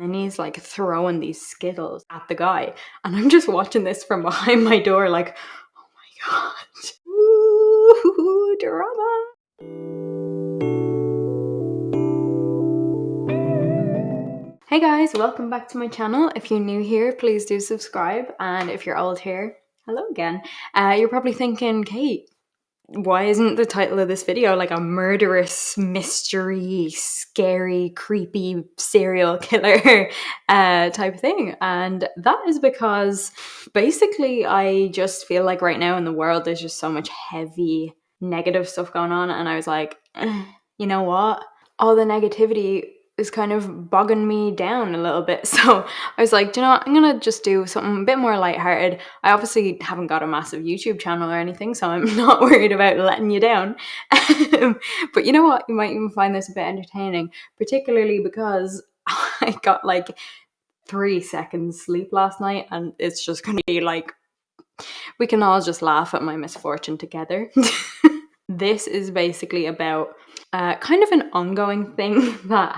And he's like throwing these Skittles at the guy. And I'm just watching this from behind my door like, oh my god. Ooh, drama. Hey guys, welcome back to my channel. If you're new here, please do subscribe. And if you're old here, hello again. You're probably thinking, Kate, why isn't the title of this video like a murderous, mystery, scary, creepy serial killer type of thing? And that is because basically I just feel like right now in the world there's just so much heavy negative stuff going on, and I was like, you know what? All the negativity is kind of bogging me down a little bit. So I was like, do you know what? I'm gonna just do something a bit more lighthearted. I obviously haven't got a massive YouTube channel or anything, so I'm not worried about letting you down. But you know what? You might even find this a bit entertaining, particularly because I got like 3 seconds sleep last night, and it's just gonna be like, we can all just laugh at my misfortune together. This is basically about kind of an ongoing thing that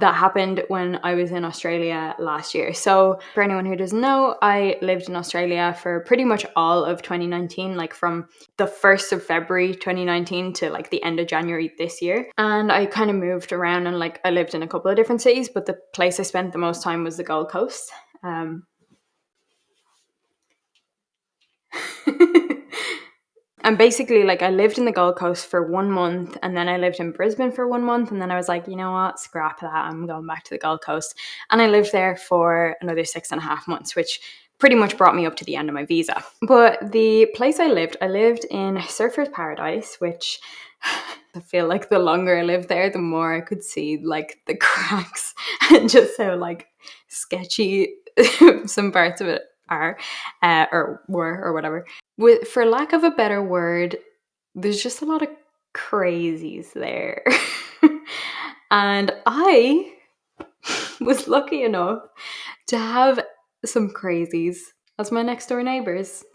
happened when I was in Australia last year. So for anyone who doesn't know, I lived in Australia for pretty much all of 2019, like from the 1st of February 2019 to like the end of January this year. And I kind of moved around, and like I lived in a couple of different cities, but the place I spent the most time was the Gold Coast. And basically, like, I lived in the Gold Coast for 1 month, and then I lived in Brisbane for 1 month, and then I was like, you know what, scrap that, I'm going back to the Gold Coast. And I lived there for another 6.5 months, which pretty much brought me up to the end of my visa. But the place I lived in Surfer's Paradise, which I feel like the longer I lived there, the more I could see like the cracks and just how like sketchy some parts of it are or were or whatever. For lack of a better word, there's just a lot of crazies there. And I was lucky enough to have some crazies as my next door neighbors.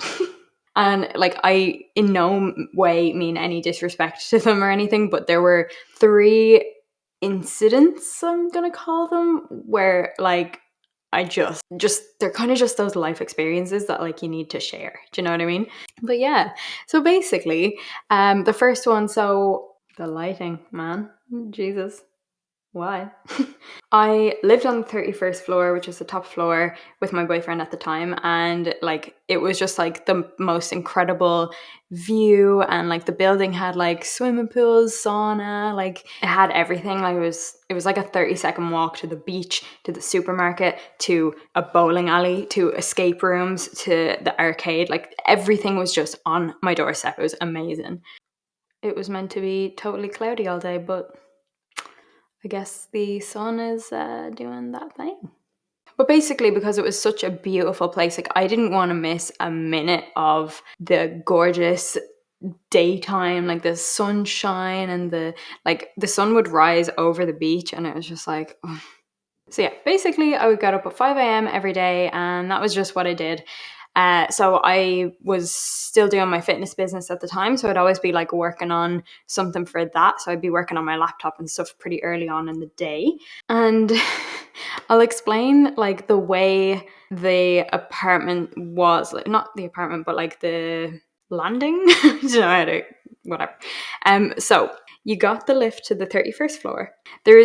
And like, I in no way mean any disrespect to them or anything, but there were 3 incidents, I'm gonna call them, where like I just they're kind of just those life experiences that like you need to share. Do you know what I mean? But yeah, so basically, the first one, so the lighting, man, Jesus, why? I lived on the 31st floor, which is the top floor, with my boyfriend at the time, and like it was just like the most incredible view, and like the building had like swimming pools, sauna, like it had everything. Like it was like a 30-second walk to the beach, to the supermarket, to a bowling alley, to escape rooms, to the arcade. Like everything was just on my doorstep. It was amazing. It was meant to be totally cloudy all day, but I guess the sun is doing that thing. But basically, because it was such a beautiful place, like I didn't want to miss a minute of the gorgeous daytime, like the sunshine, and the sun would rise over the beach, and it was just like, oh. So yeah, basically I would get up at 5 a.m. every day, and that was just what I did. So I was still doing my fitness business at the time, so I'd always be like working on something for that. So I'd be working on my laptop and stuff pretty early on in the day. And I'll explain like the way the apartment was, like not the apartment, but like the landing. I don't know how to, whatever. So you got the lift to the 31st floor.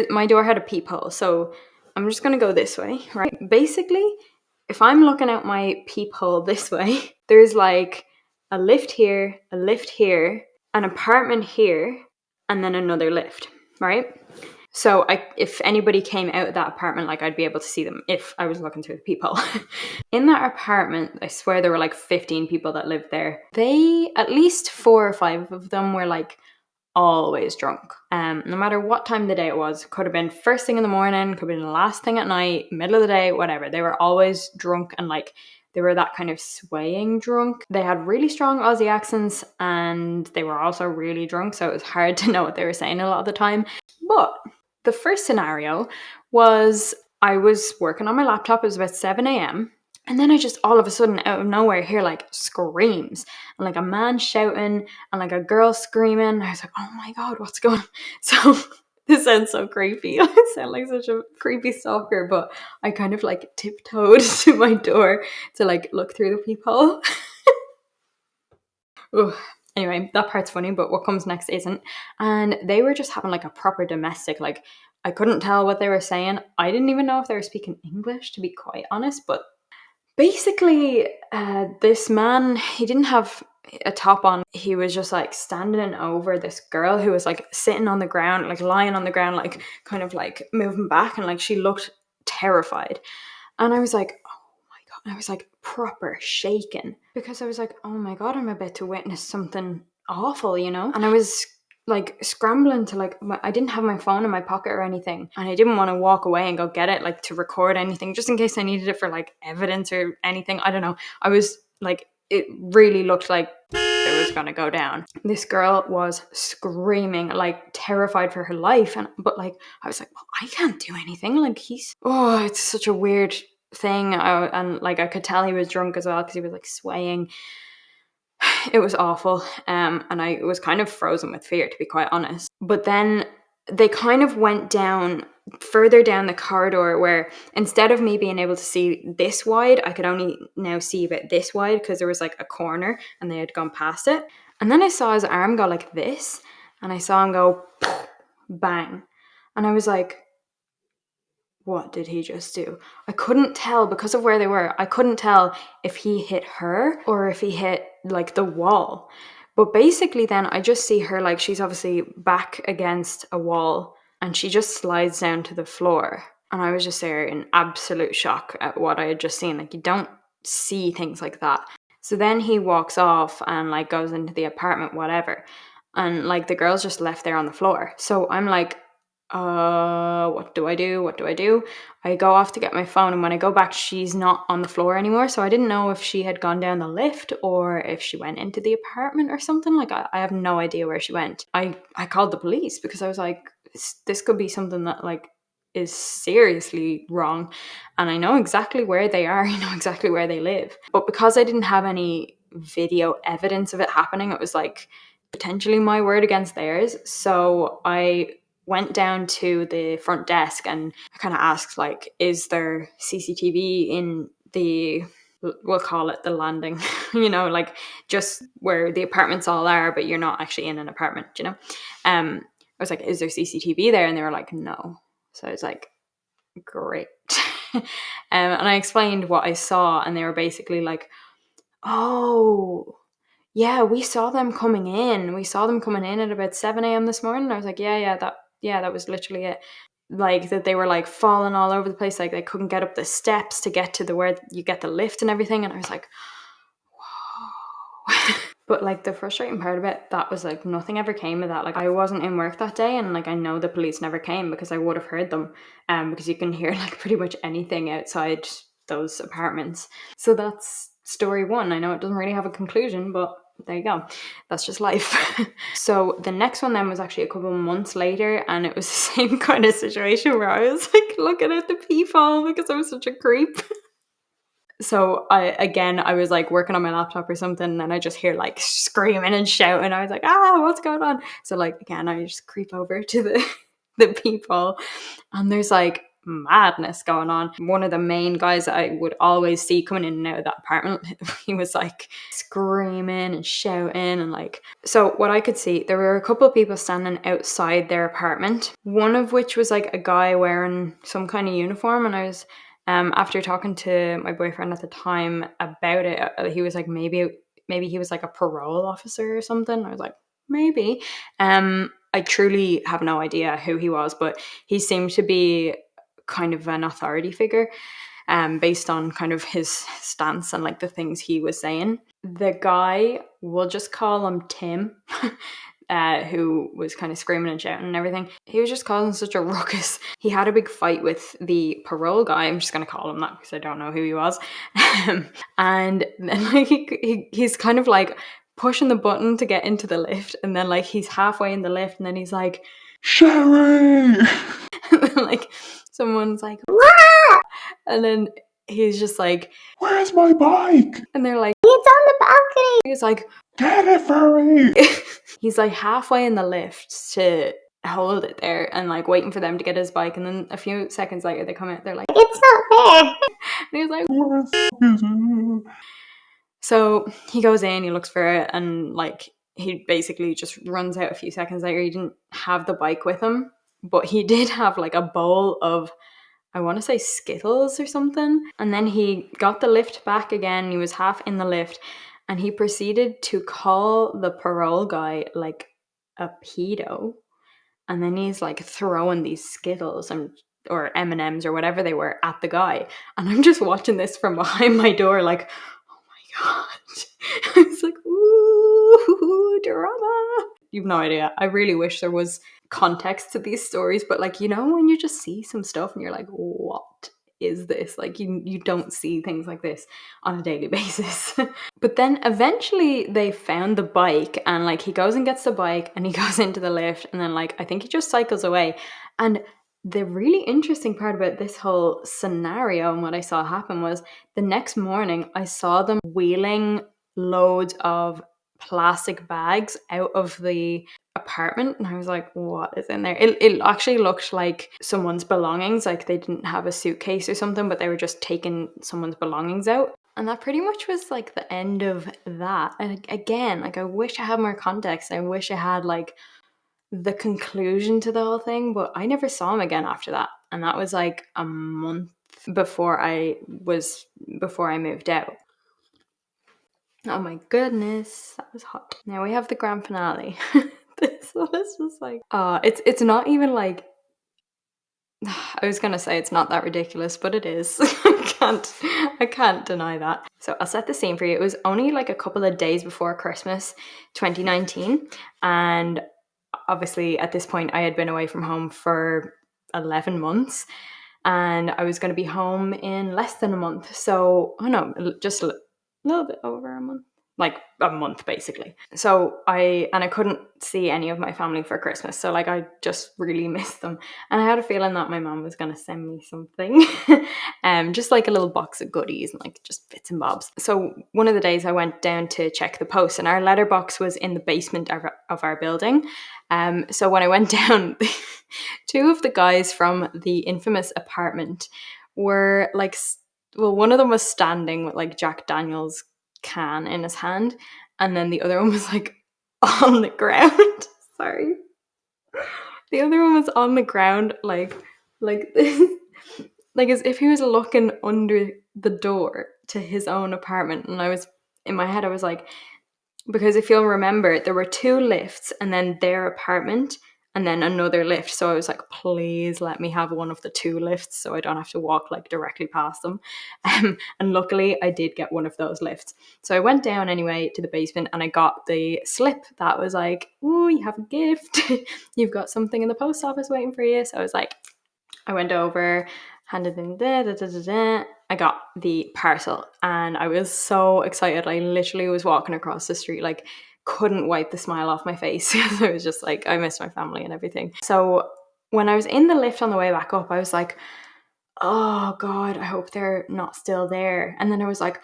My door had a peephole, so I'm just gonna go this way, right? Basically, if I'm looking out my peephole this way, there's like a lift here, an apartment here, and then another lift, right? So if anybody came out of that apartment, like I'd be able to see them if I was looking through the peephole. In that apartment, I swear there were like 15 people that lived there. At least 4 or 5 of them were like always drunk. No matter what time of the day it was, could have been first thing in the morning, could have been the last thing at night, middle of the day, whatever. They were always drunk, and like they were that kind of swaying drunk. They had really strong Aussie accents, and they were also really drunk, so it was hard to know what they were saying a lot of the time. But the first scenario was I was working on my laptop. It was about 7 a.m. And then I just all of a sudden out of nowhere hear like screams and like a man shouting and like a girl screaming. I was like, oh my God, what's going on? So This sounds so creepy. I sound like such a creepy stalker, but I kind of like tiptoed to my door to like look through the peephole. Ugh. Anyway, that part's funny, but what comes next isn't. And they were just having like a proper domestic, like I couldn't tell what they were saying. I didn't even know if they were speaking English, to be quite honest, but basically, this man, he didn't have a top on. He was just like standing over this girl who was like sitting on the ground, like lying on the ground, like kind of like moving back, and like she looked terrified. And I was like, oh my God. I was like proper shaken because I was like, oh my God, I'm about to witness something awful, you know? And I was like scrambling to like, I didn't have my phone in my pocket or anything. And I didn't want to walk away and go get it, like to record anything, just in case I needed it for like evidence or anything. I don't know. I was like, it really looked like it was gonna go down. This girl was screaming, like terrified for her life, but like I was like, well, I can't do anything. Like it's such a weird thing, and like I could tell he was drunk as well because he was like swaying. It was awful, and I was kind of frozen with fear, to be quite honest. But then they kind of went down further down the corridor where instead of me being able to see this wide, I could only now see about this wide because there was like a corner and they had gone past it. And then I saw his arm go like this, and I saw him go bang. And I was like, what did he just do? I couldn't tell because of where they were. I couldn't tell if he hit her or if he hit like the wall. But basically then I just see her, like she's obviously back against a wall and she just slides down to the floor. And I was just there in absolute shock at what I had just seen. Like you don't see things like that. So then he walks off and like goes into the apartment, whatever. And like the girl's just left there on the floor. So I'm like, what do I do? What do I do? I go off to get my phone, and when I go back, she's not on the floor anymore. So I didn't know if she had gone down the lift or if she went into the apartment or something. Like I have no idea where she went. I called the police because I was like, this could be something that like is seriously wrong, and I know exactly where they are. I know exactly where they live. But because I didn't have any video evidence of it happening, it was like potentially my word against theirs. So I went down to the front desk and I kind of asked, like, is there CCTV in the, we'll call it the landing, you know, like just where the apartments all are, but you're not actually in an apartment, you know? I was like, is there CCTV there? And they were like, no. So I was like, great. And I explained what I saw, and they were basically like, oh, yeah, we saw them coming in. We saw them coming in at about 7 a.m. this morning. I was like, yeah, that was literally it. Like that they were like falling all over the place. Like they couldn't get up the steps to get to the where you get the lift and everything. And I was like, whoa. But like the frustrating part of it, that was like nothing ever came of that. Like I wasn't in work that day, and like I know the police never came because I would have heard them. Because you can hear like pretty much anything outside those apartments. So that's story one. I know it doesn't really have a conclusion, but there you go. That's just life. So the next one then was actually a couple of months later, and it was the same kind of situation where I was like looking at the peephole because I was such a creep. So I was like working on my laptop or something, and then I just hear like screaming and shouting. I was like, what's going on? So like again, I just creep over to the peephole, and there's like madness going on. One of the main guys that I would always see coming in and out of that apartment, he was like screaming and shouting, and like, so what I could see, there were a couple of people standing outside their apartment, one of which was like a guy wearing some kind of uniform, and I was after talking to my boyfriend at the time about it, he was like, maybe he was like a parole officer or something. I was like, maybe. I truly have no idea who he was, but he seemed to be kind of an authority figure, based on kind of his stance and like the things he was saying. The guy, we'll just call him Tim, who was kind of screaming and shouting and everything. He was just causing such a ruckus. He had a big fight with the parole guy. I'm just going to call him that because I don't know who he was. And then like he's kind of like pushing the button to get into the lift, and then like he's halfway in the lift, and then he's like, Sherry! And then like someone's like, Wah! And then he's just like, where's my bike? And they're like, it's on the balcony. He's like, get it for me. He's like halfway in the lift to hold it there and like waiting for them to get his bike, and then a few seconds later they come out, they're like, it's not there. And he's like, what is it? So he goes in, he looks for it, and like he basically just runs out a few seconds later. He didn't have the bike with him, but he did have like a bowl of, I want to say, Skittles or something. And then he got the lift back again. He was half in the lift, and he proceeded to call the parole guy like a pedo. And then he's like throwing these Skittles and or M&Ms or whatever they were at the guy. And I'm just watching this from behind my door like, oh my God. I was like, ooh, drama. You've no idea. I really wish there was context to these stories, but like, you know, when you just see some stuff and you're like, what is this? Like you don't see things like this on a daily basis. But then eventually they found the bike, and like he goes and gets the bike and he goes into the lift, and then like I think he just cycles away. And the really interesting part about this whole scenario and what I saw happen was the next morning I saw them wheeling loads of plastic bags out of the apartment, and I was like, what is in there? It actually looked like someone's belongings, like they didn't have a suitcase or something, but they were just taking someone's belongings out. And that pretty much was like the end of that. And again, like I wish I had more context. I wish I had like the conclusion to the whole thing, but I never saw him again after that. And that was like a month before I moved out. Oh my goodness, that was hot. Now we have the grand finale. This one is just like, it's not even like, I was gonna say it's not that ridiculous, but it is. I can't deny that. So I'll set the scene for you. It was only like a couple of days before Christmas 2019, and obviously at this point I had been away from home for 11 months, and I was going to be home in less than a month. So, just a little bit over a month. Like a month basically. So I couldn't see any of my family for Christmas. So like I just really missed them. And I had a feeling that my mom was going to send me something. Just like a little box of goodies and like just bits and bobs. So one of the days I went down to check the post, and our letterbox was in the basement of our building. So when I went down, two of the guys from the infamous apartment were like, well, one of them was standing with like Jack Daniel's can in his hand, and then the other one was like on the ground. Sorry. The other one was on the ground like this, like as if he was looking under the door to his own apartment. And I was, in my head I was like, because if you'll remember, there were two lifts and then their apartment and then another lift. So I was like, please let me have one of the two lifts so I don't have to walk like directly past them. And luckily I did get one of those lifts. So I went down anyway to the basement, and I got the slip that was like, oh, you have a gift. You've got something in the post office waiting for you. So I was like, I went over, handed in I got the parcel, and I was so excited. I literally was walking across the street, like couldn't wipe the smile off my face. I was just like, I miss my family and everything. So when I was in the lift on the way back up, I was like, oh God, I hope they're not still there. And then I was like,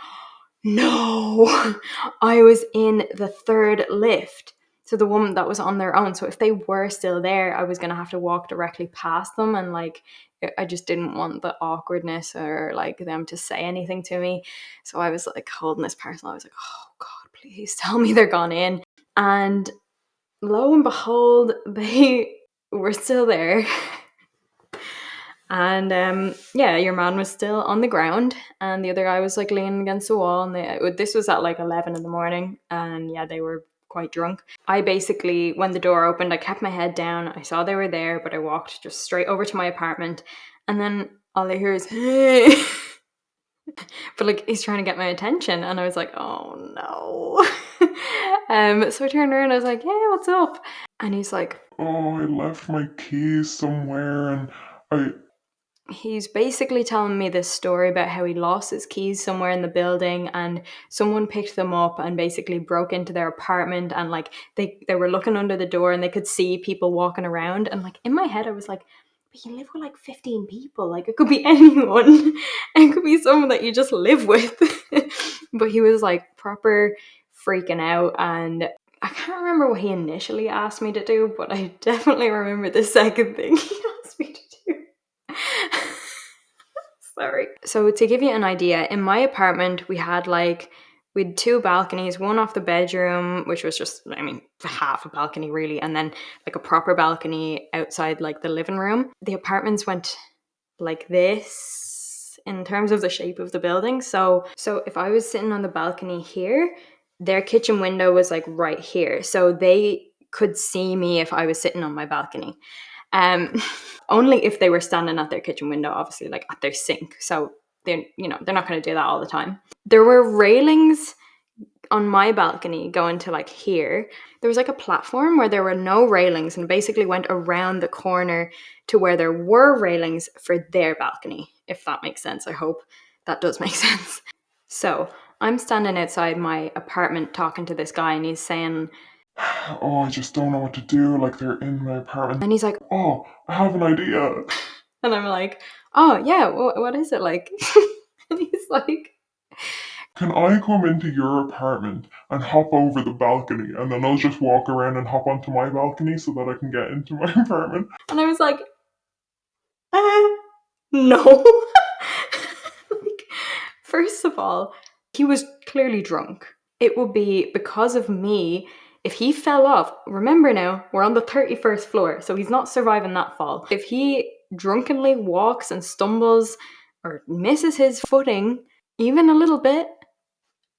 no, I was in the third lift. So the one that was on their own. So if they were still there, I was going to have to walk directly past them. And like, I just didn't want the awkwardness or like them to say anything to me. So I was like holding this parcel. I was like, oh God, please tell me they're gone in. And lo and behold, they were still there. And your man was still on the ground, and the other guy was like leaning against the wall. And this was at like 11 in the morning, and yeah, they were quite drunk. I basically, when the door opened, I kept my head down. I saw they were there, but I walked just straight over to my apartment, and then all I hear is, hey. But like he's trying to get my attention, and I was like, oh no. So I turned around, I was like, hey, what's up? And he's like, oh, I left my keys somewhere, and he's basically telling me this story about how he lost his keys somewhere in the building, and someone picked them up and basically broke into their apartment, and like they were looking under the door and they could see people walking around. And like in my head I was like, but you live with like 15 people, like it could be anyone. It could be someone that you just live with. But he was like proper freaking out, and I can't remember what he initially asked me to do, but I definitely remember the second thing he asked me to do. Sorry. So to give you an idea, in my apartment, we had 2 balconies, one off the bedroom, which was just, half a balcony really, and then like a proper balcony outside like the living room. The apartments went like this in terms of the shape of the building. So if I was sitting on the balcony here, their kitchen window was like right here. So they could see me if I was sitting on my balcony. Only if they were standing at their kitchen window, obviously, like at their sink. So they're not going to do that all the time. There were railings on my balcony going to like here. There was like a platform where there were no railings and basically went around the corner to where there were railings for their balcony, if that makes sense. I hope that does make sense. So I'm standing outside my apartment talking to this guy, and he's saying, "Oh, I just don't know what to do. Like, they're in my apartment." And he's like, "Oh, I have an idea." And I'm like, oh yeah, what is it like? And he's like, "Can I come into your apartment and hop over the balcony, and then I'll just walk around and hop onto my balcony so that I can get into my apartment?" And I was like, no. Like, first of all, he was clearly drunk. It would be because of me if he fell off. Remember now, we're on the 31st floor, so he's not surviving that fall. If he drunkenly walks and stumbles or misses his footing even a little bit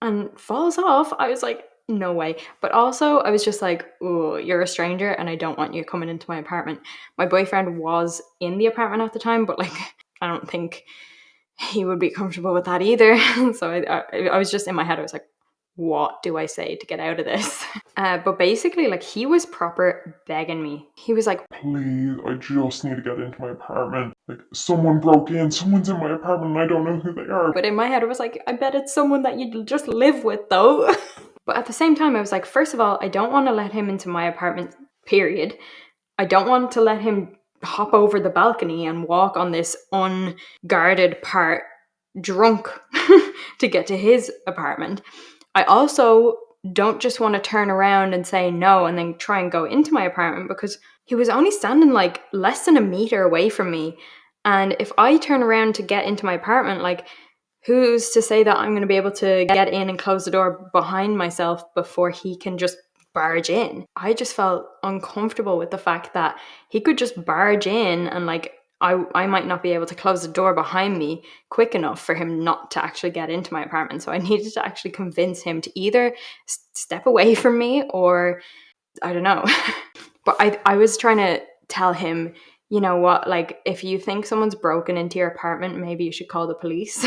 and falls off, I was like, no way. But also, I was just like, oh, you're a stranger and I don't want you coming into my apartment. My boyfriend was in the apartment at the time, but like, I don't think he would be comfortable with that either. So I was just in my head, I was like, what do I say to get out of this? But basically, like, he was proper begging me. He was like, "Please, I just need to get into my apartment. Like, someone broke in, someone's in my apartment, and I don't know who they are." but in my head, I was like, I bet it's someone that you just live with though. But at the same time, I was like, first of all, I don't want to let him into my apartment, period. I don't want to let him hop over the balcony and walk on this unguarded part drunk to get to his apartment. I also don't just want to turn around and say no and then try and go into my apartment, because he was only standing like less than a meter away from me. And if I turn around to get into my apartment, like, who's to say that I'm going to be able to get in and close the door behind myself before he can just barge in? I just felt uncomfortable with the fact that he could just barge in and like I might not be able to close the door behind me quick enough for him not to actually get into my apartment. So I needed to actually convince him to either step away from me or I don't know. But I was trying to tell him, you know what, like, if you think someone's broken into your apartment, maybe you should call the police.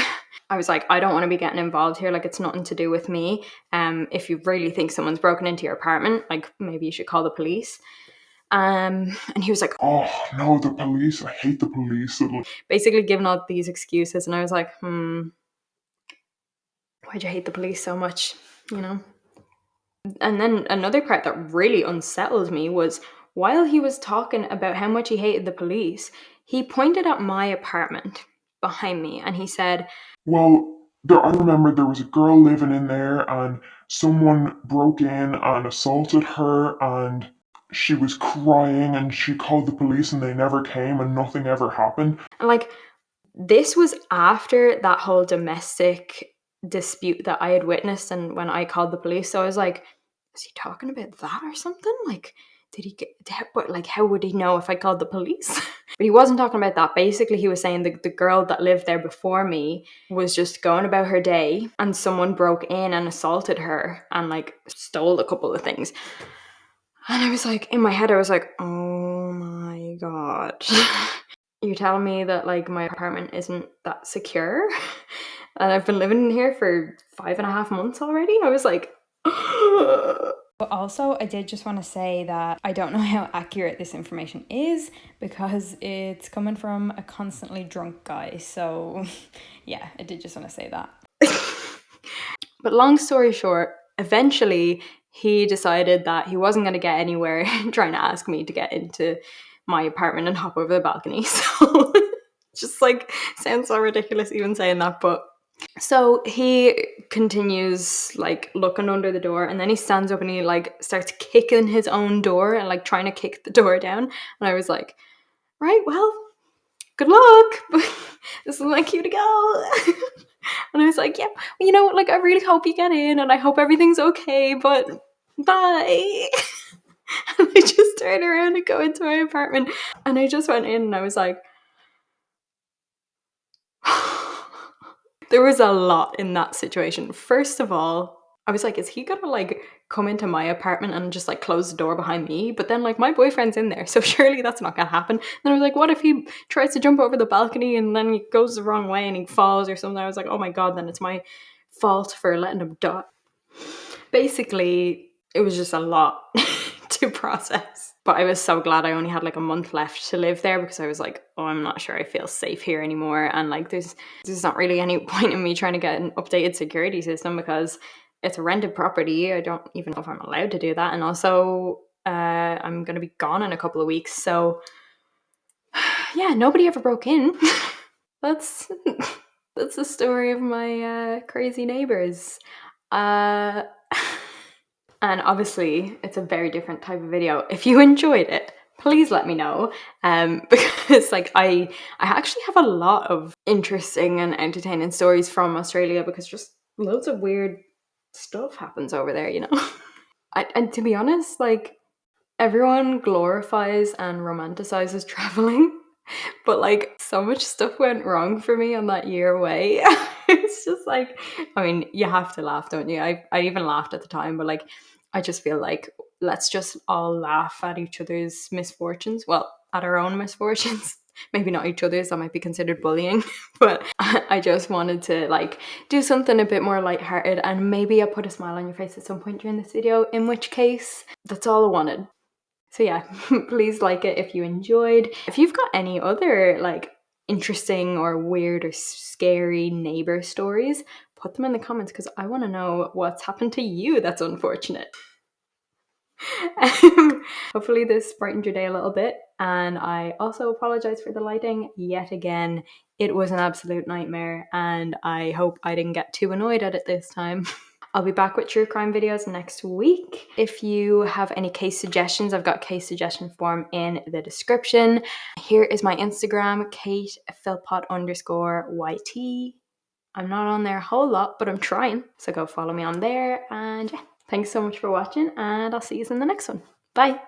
I was like, I don't want to be getting involved here. Like, it's nothing to do with me. If you really think someone's broken into your apartment, like, maybe you should call the police. And he was like, "Oh, no, the police. I hate the police." basically giving all these excuses. And I was like, why'd you hate the police so much? You know? And then another part that really unsettled me was while he was talking about how much he hated the police, he pointed at my apartment behind me and he said, "Well, I remember there was a girl living in there, and someone broke in and assaulted her, and she was crying, and she called the police, and they never came, and nothing ever happened." and like, this was after that whole domestic dispute that I had witnessed and when I called the police. So I was like, is he talking about that or something? Like, did he get, but like, how would he know if I called the police? But he wasn't talking about that. Basically, he was saying the girl that lived there before me was just going about her day and someone broke in and assaulted her and like stole a couple of things. And I was like, in my head, I was like, oh my God. You're telling me that like my apartment isn't that secure? And I've been living in here for 5.5 months already? I was like, but also, I did just want to say that I don't know how accurate this information is because it's coming from a constantly drunk guy. So, yeah, I did just want to say that. But long story short, eventually he decided that he wasn't going to get anywhere trying to ask me to get into my apartment and hop over the balcony. So, just like, sounds so ridiculous even saying that, but So he continues like looking under the door, and then he stands up and he like starts kicking his own door and like trying to kick the door down. And I was like, right, well, good luck. This is my cue to go. And I was like, yeah, you know, like I really hope you get in and I hope everything's okay, but bye. And I just turned around and go into my apartment, and I just went in and I was like, there was a lot in that situation. First of all, I was like, is he gonna like come into my apartment and just like close the door behind me? But then like my boyfriend's in there, so surely that's not gonna happen. Then I was like, what if he tries to jump over the balcony and then he goes the wrong way and he falls or something? I was like, oh my god, then it's my fault for letting him die. Basically, it was just a lot to process. But I was so glad I only had like a month left to live there, because I was like, oh, I'm not sure I feel safe here anymore. And like, there's not really any point in me trying to get an updated security system because it's a rented property. I don't even know if I'm allowed to do that. And also, I'm going to be gone in a couple of weeks. So yeah, nobody ever broke in. That's the story of my crazy neighbors. Uh, and obviously, it's a very different type of video. If you enjoyed it, please let me know. Because like I actually have a lot of interesting and entertaining stories from Australia, because just loads of weird stuff happens over there, you know. And to be honest, like everyone glorifies and romanticizes traveling. But like so much stuff went wrong for me on that year away. It's just like, I mean, you have to laugh, don't you? I even laughed at the time, but like I just feel like let's just all laugh at each other's misfortunes. Well, at our own misfortunes. Maybe not each other's, that might be considered bullying. But I just wanted to like do something a bit more lighthearted, and maybe I'll put a smile on your face at some point during this video, in which case that's all I wanted. So yeah, please like it if you enjoyed. If you've got any other like interesting or weird or scary neighbor stories, put them in the comments, because I want to know what's happened to you that's unfortunate. Hopefully this brightened your day a little bit, and I also apologize for the lighting yet again. It was an absolute nightmare, and I hope I didn't get too annoyed at it this time. I'll be back with true crime videos next week. If you have any case suggestions, I've got case suggestion form in the description. Here is my Instagram, KatePhilpott_YT. I'm not on there a whole lot, but I'm trying. So go follow me on there. And yeah, thanks so much for watching, and I'll see you in the next one. Bye.